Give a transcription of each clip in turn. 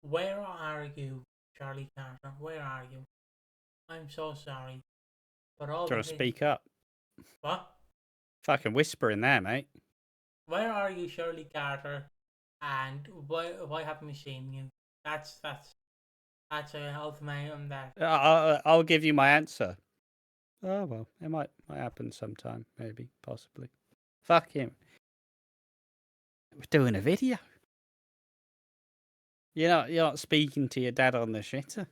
Where are you, Charlie Carter? Where are you? I'm so sorry. But all Do you the want to speak up? What? Fucking whisper in there, mate. Where are you, Shirley Carter? And why haven't we seen you? That's an ultimatum that I'll give you my answer. Oh well, it might happen sometime, maybe, possibly. Fuck him. We're doing a video. You're not speaking to your dad on the shitter.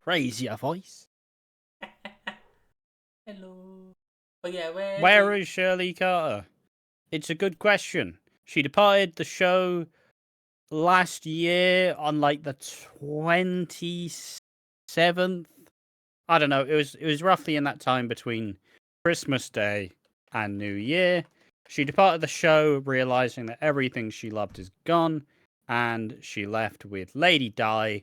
Raise your voice. hello. But yeah, Where is Shirley Carter? It's a good question. She departed the show last year on like the 27th. I don't know. It was roughly in that time between Christmas Day and New Year. She departed the show realizing that everything she loved is gone, and she left with Lady Di,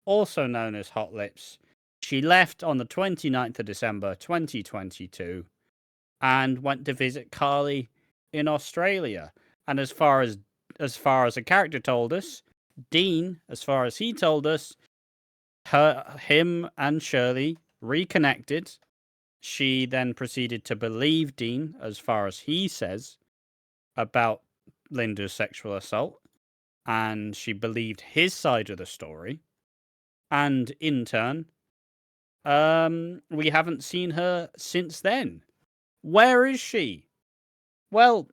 also known as Hot Lips. She left on the 29th of December 2022 and went to visit Carly in Australia. And as far as a character told us, Dean, as far as he told us, him and Shirley reconnected. She then proceeded to believe Dean, as far as he says, about Linda's sexual assault, and she believed his side of the story. And in turn, we haven't seen her since then. Where is she? Well,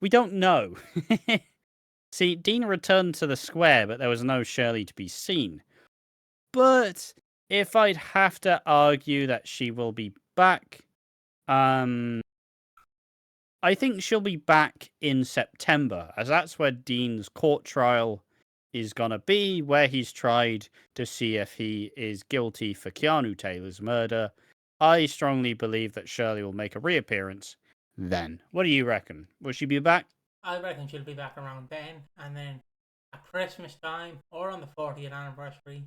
we don't know. See, Dean returned to the square, but there was no Shirley to be seen. But if I'd have to argue that she will be back, I think she'll be back in September, as that's where Dean's court trial is gonna be, where he's tried to see if he is guilty for Keanu Taylor's murder. I strongly believe that Shirley will make a reappearance then. What do you reckon? Will she be back? I reckon she'll be back around then, and then at Christmas time or on the 40th anniversary,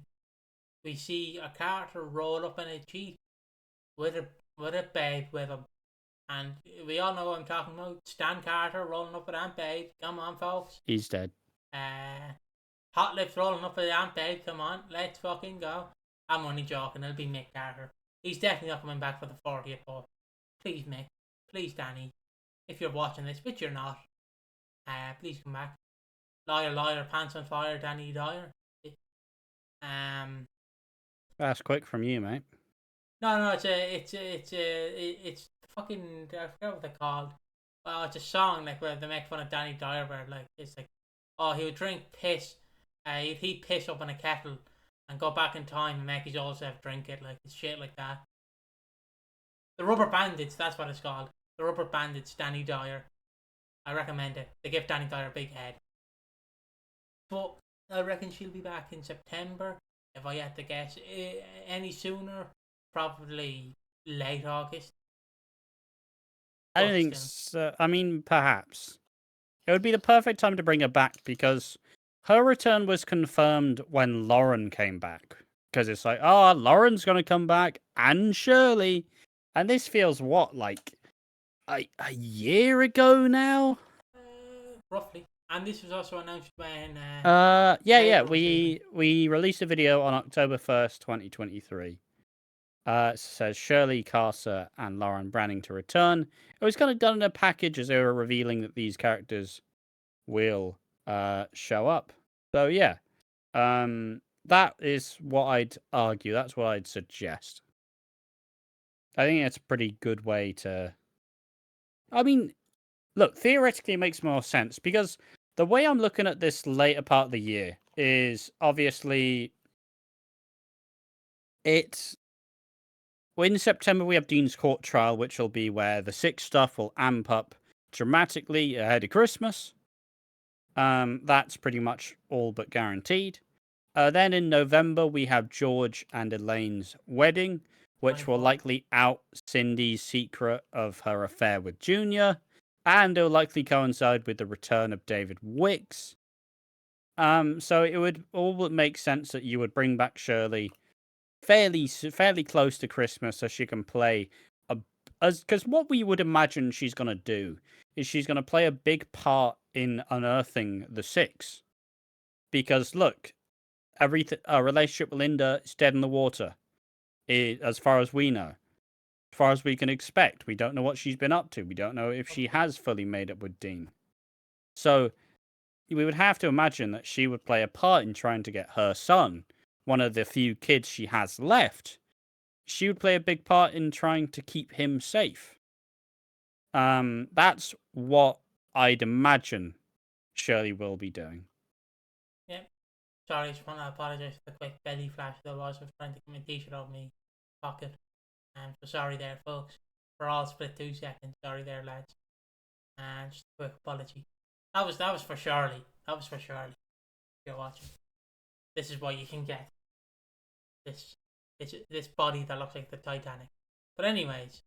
we see a Carter roll up in a Jeep with a babe with him. And we all know what I'm talking about. Stan Carter rolling up with Aunt Babe. Come on, folks. He's dead. Hot Lips rolling up with Aunt Babe. Come on, let's fucking go. I'm only joking. It'll be Mick Carter. He's definitely not coming back for the 40th, but please, Mick. Please, Danny. If you're watching this, which you're not, please come back. Liar, liar, pants on fire, Danny Dyer. That's quick from you, mate. No, it's fucking, I forget what they're called. Well, it's a song like where they make fun of Danny Dyer, where like it's like, oh, he would drink piss, he'd heat piss up in a kettle and go back in time and make his old self drink it, like it's shit like that. The Rubber Bandits, that's what it's called. The Rubber Bandits, Danny Dyer. I recommend it. They give Danny Dyer a big head. But I reckon she'll be back in September. If I had to guess, any sooner, probably late August. I don't think so. I mean, perhaps. It would be the perfect time to bring her back because her return was confirmed when Lauren came back. Because it's like, oh, Lauren's going to come back and Shirley. And this feels, what, like a year ago now? Roughly. And this was also announced when... yeah. We released a video on October 1st, 2023. It says Shirley, Carter, and Lauren Branning to return. It was kind of done in a package as they were revealing that these characters will show up. So yeah, that is what I'd argue. That's what I'd suggest. I think it's a pretty good way to... I mean, look, theoretically it makes more sense because the way I'm looking at this later part of the year is obviously it's... in September, we have Dean's court trial, which will be where the sick stuff will amp up dramatically ahead of Christmas. That's pretty much all but guaranteed. Then in November, we have George and Elaine's wedding, which will likely out Cindy's secret of her affair with Junior, and it will likely coincide with the return of David Wicks. So it would all make sense that you would bring back Shirley fairly close to Christmas so she can play because what we would imagine she's going to do is she's going to play a big part in unearthing the Six. Because look, everything. Our relationship with Linda is dead in the water, as far as we know. As far as we can expect, we don't know what she's been up to. We don't know if she has fully made up with Dean. So we would have to imagine that she would play a part in trying to get her son, one of the few kids she has left. She would play a big part in trying to keep him safe. That's what I'd imagine Shirley will be doing. Yeah. Sorry, I just want to apologise for the quick belly flash there was. I was trying to get my t-shirt out of my pocket. So sorry there, folks. We're all split 2 seconds. Sorry there, lads. And just a quick apology. That was for Shirley. That was for Shirley. If you're watching. This is what you can get. This body that looks like the Titanic. But anyways,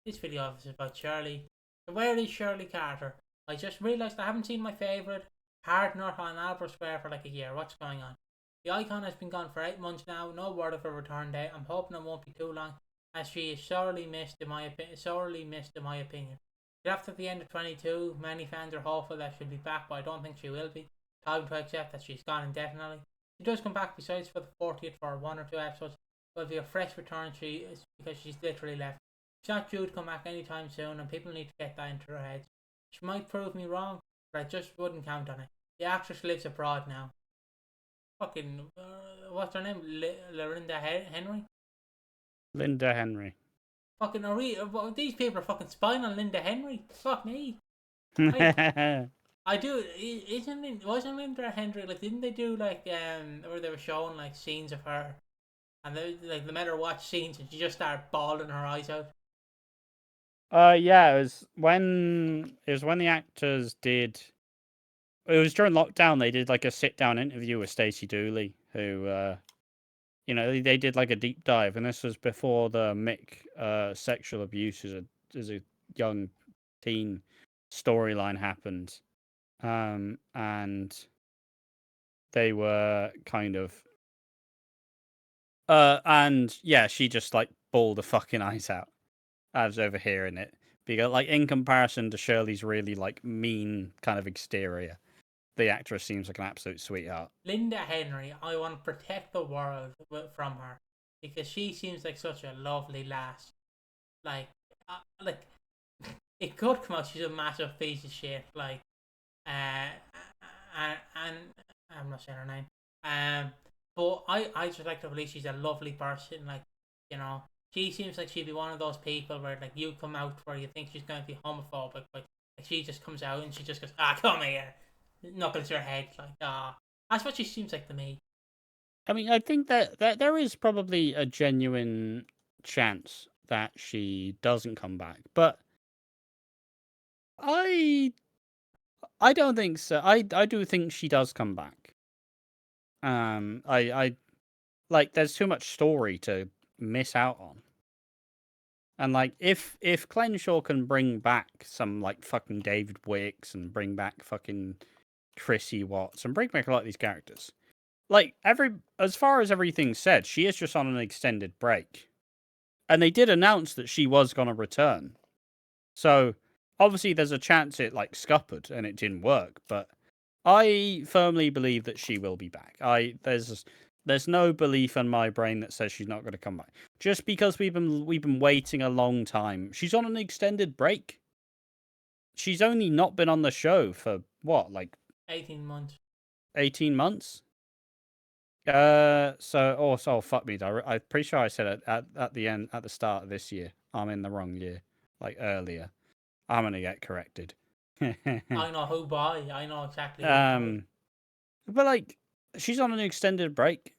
this video is about Shirley. So where is Shirley Carter? I just realised I haven't seen my favourite partner on Albert Square for like a year. What's going on? The icon has been gone for 8 months now. No word of a return date. I'm hoping it won't be too long, as she is sorely missed in my opinion. After the end of 22, many fans are hopeful that she'll be back, but I don't think she will be. Time to accept that she's gone indefinitely. She does come back besides for the 40th for 1 or 2 episodes. Will be a fresh return because she's literally left. She's not due to come back anytime soon, and people need to get that into their heads. She might prove me wrong, but I just wouldn't count on it. The actress lives abroad now. Fucking, what's her name? Linda Henry? Linda Henry. Fucking, these people are fucking spying on Linda Henry. Fuck me. I do. Wasn't Linda Henry, like, didn't they do, like, where they were showing, like, scenes of her, and they made her watch scenes, and she just started bawling her eyes out. Yeah, it was when the actors did. It was during lockdown. They did like a sit-down interview with Stacey Dooley, who, they did like a deep dive, and this was before the Mick sexual abuse as a young teen storyline happened, and they were kind of, and yeah, she just like bawled the fucking eyes out. I was overhearing it because, like, in comparison to Shirley's really like mean kind of exterior, the actress seems like an absolute sweetheart. Linda Henry, I want to protect the world from her because she seems like such a lovely lass. Like it could come out she's a massive piece of shit. Like, and I'm not saying her name. But I just like to believe she's a lovely person. Like, she seems like she'd be one of those people where, like, you come out where you think she's going to be homophobic, but like, she just comes out and she just goes, come here, knuckles your head, like, that's what she seems like to me. I mean, I think that there is probably a genuine chance that she doesn't come back, but I don't think so. I do think she does come back. I like, there's too much story to miss out on. And like, if Clenshaw can bring back some like fucking David Wicks and bring back fucking Chrissy Watts and bring back a lot of these characters, like, as far as everything's said, she is just on an extended break, and they did announce that she was going to return. So obviously, there's a chance it like scuppered and it didn't work, but I firmly believe that she will be back. There's no belief in my brain that says she's not going to come back. Just because we've been waiting a long time. She's on an extended break. She's only not been on the show for what, like 18 months. 18 months? So fuck me. I'm pretty sure I said it at the start of this year. I'm in the wrong year, like earlier. I'm gonna get corrected. I know who by. I know exactly. Who by. But like, she's on an extended break.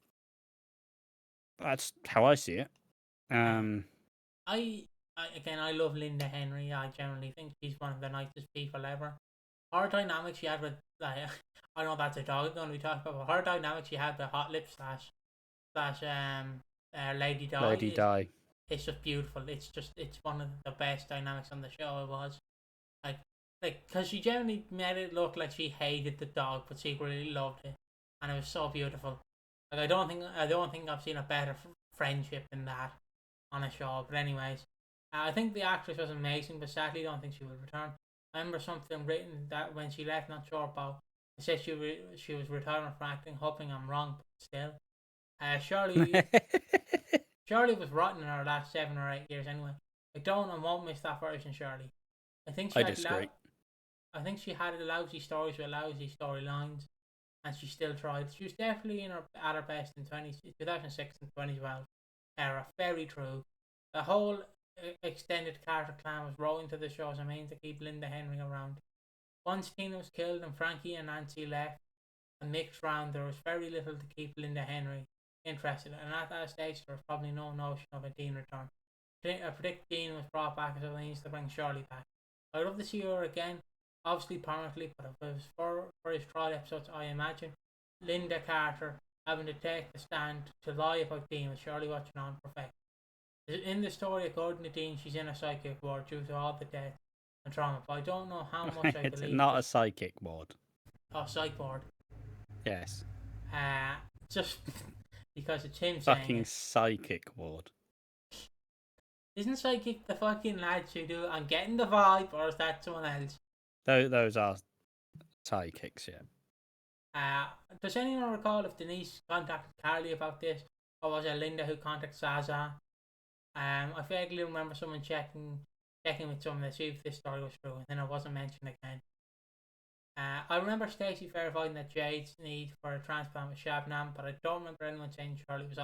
That's how I see it. I love Linda Henry. I generally think she's one of the nicest people ever. Her dynamic she had with, like, I know that's a dog going to be talking about, but her dynamic she had with Hot Lip slash Lady Di. Lady Di. It's just beautiful. It's one of the best dynamics on the show. It was like because she generally made it look like she hated the dog, but secretly loved it, and it was so beautiful. Like, I don't think I've seen a better friendship than that on a show. But anyways, I think the actress was amazing, but sadly, I don't think she will return. I remember something written that when she left, not sure about, said she was retiring from acting, hoping I'm wrong, but still. Shirley was rotten in her last 7 or 8 years anyway. I don't and won't miss that version, Shirley. I think she I had disagree. I think she had lousy stories with lousy storylines, and she still tried. She was definitely at her best in 2006 and 2012 era. Very true. The whole extended Carter clan was rolling to the show as a means to keep Linda Henry around. Once Tina was killed and Frankie and Nancy left a mixed round, there was very little to keep Linda Henry interested, and at that stage there was probably no notion of a Dean return. I predict Dean was brought back as a means to bring Shirley back. I'd love to see her again, obviously permanently, but if it was for his trial episodes, I imagine Linda Carter having to take the stand to lie about Dean with Shirley watching on perfect. In the story, according to Dean, she's in a psychic ward due to all the death and trauma, but I don't know how much I It's believe. not a psychic ward. Oh, psych ward. Yes. Just because it's him Fucking saying it. psychic ward. Isn't psychic the fucking lads who do I'm getting the vibe, or is that someone else? Those are psychics, yeah. Does anyone recall if Denise contacted Carly about this, or was it Linda who contacted Zaza? I vaguely remember someone checking with someone to see if this story was true, and then it wasn't mentioned again. I remember Stacey verifying that Jade's need for a transplant was Shabnam, but I don't remember anyone saying Shirley was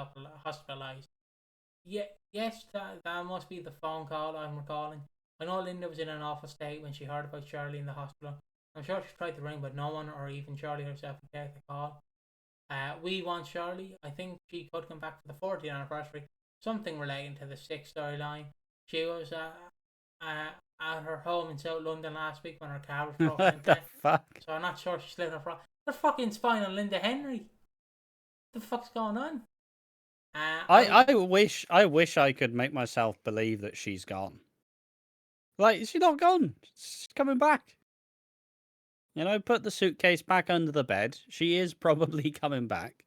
hospitalised. Yes, that must be the phone call I'm recalling. I know Linda was in an awful state when she heard about Shirley in the hospital. I'm sure she tried to ring, but no one, or even Shirley herself, would take the call. We want Shirley. I think she could come back for the 40th anniversary. Something relating to the 6th storyline. She was at her home in South London last week when her car was broken What into. the fuck? So I'm not sure she slit her throat. They're fucking spying on Linda Henry. What the fuck's going on? I wish I could make myself believe that she's gone. Like, she's not gone. She's coming back. You know, put the suitcase back under the bed. She is probably coming back.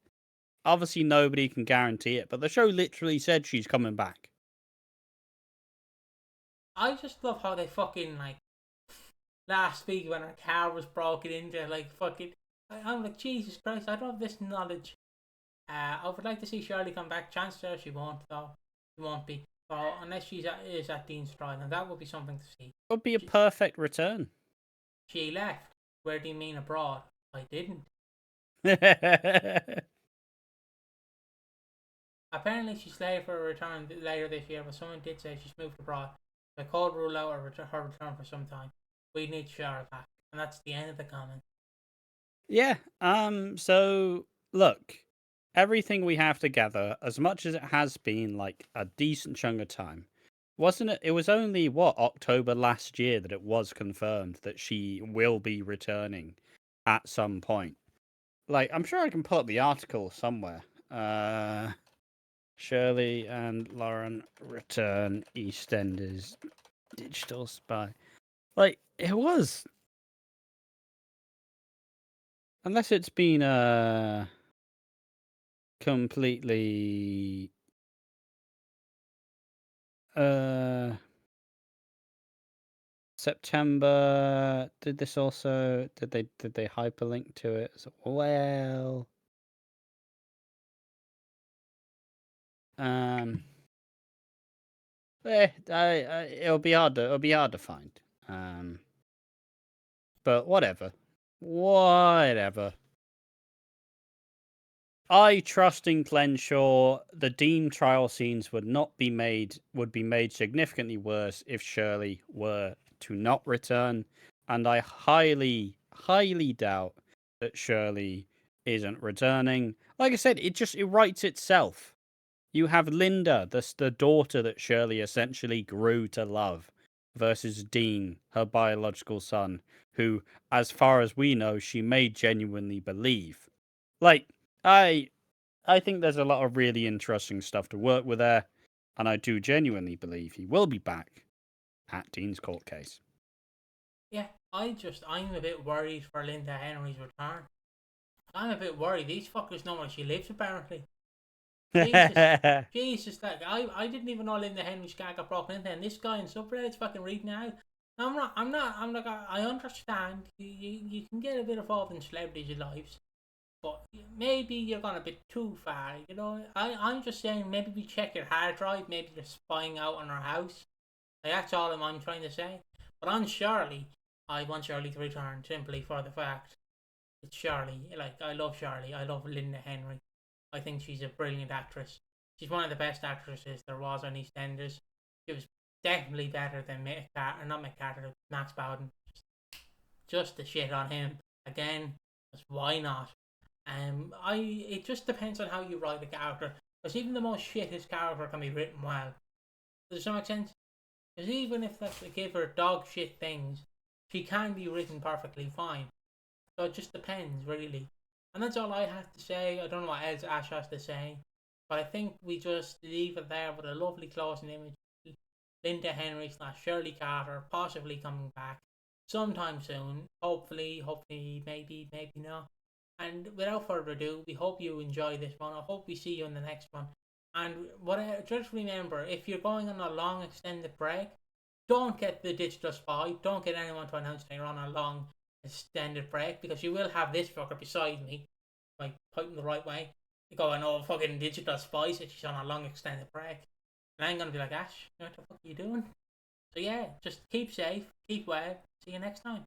Obviously, nobody can guarantee it, but the show literally said she's coming back. I just love how they fucking, like, last week when her car was broken into, like, fucking, I'm like, Jesus Christ, I don't have this knowledge. I would like to see Shirley come back. Chances are she won't, though. She won't be. So, unless she is at Dean's trial, and that would be something to see. It would be a perfect return. She left. Where do you mean abroad? I didn't. Apparently she's slated for a return later this year, but someone did say she's moved abroad. So I could rule out her return for some time. We need Shirley back. And that's the end of the comment. Yeah, so, look, everything we have together, as much as it has been, like, a decent chunk of time, wasn't it? It was only, October last year that it was confirmed that she will be returning at some point. Like, I'm sure I can pull up the article somewhere. Shirley and Lauren return EastEnders digital spy. Like, it was. Unless it's been completely September. Did they hyperlink to it as well? It'll be hard to find. But whatever. I trust in Glenshaw. The Dean trial scenes would be made significantly worse if Shirley were to not return, and I highly, highly doubt that Shirley isn't returning. Like I said, it writes itself. You have Linda, the daughter that Shirley essentially grew to love, versus Dean, her biological son, who, as far as we know, she may genuinely believe. Like, I think there's a lot of really interesting stuff to work with there, and I do genuinely believe he will be back at Dean's court case. Yeah, I'm a bit worried for Linda Henry's return. I'm a bit worried. These fuckers know where she lives, apparently. Jesus, like, I didn't even know Linda Henry's car got broken into, and this guy in subreddit's fucking reading out. I understand you can get a bit involved in celebrities' lives, but maybe you're going a bit too far. I'm just saying maybe we check your hard drive. Maybe you're spying out on our house. Like, that's all I'm trying to say. But on Shirley, I want Shirley to return simply for the fact it's Shirley. Like, I love Shirley. I love Linda Henry. I think she's a brilliant actress. She's one of the best actresses there was on EastEnders. She was definitely better than not McCarter, Max Bowden. Just the shit on him again. Just why not? It just depends on how you write a character. Because even the most shittest character can be written well. Does that make sense? Because even if they give her dog shit things, she can be written perfectly fine. So it just depends, really. And that's all I have to say. I don't know what else Ash has to say. But I think we just leave it there with a lovely closing image. Linda Henry / Shirley Carter possibly coming back sometime soon. Hopefully, maybe not. And without further ado, we hope you enjoy this one. I hope we see you in the next one. And just remember, if you're going on a long extended break, don't get the digital spy. Don't get anyone to announce that you're on a long extended break, because you will have this fucker beside me, like pointing the right way, going, "Oh, fucking digital spy said she's on a long extended break," and I'm gonna be like, "Ash, what the fuck are you doing?" So yeah, just keep safe, keep well. See you next time.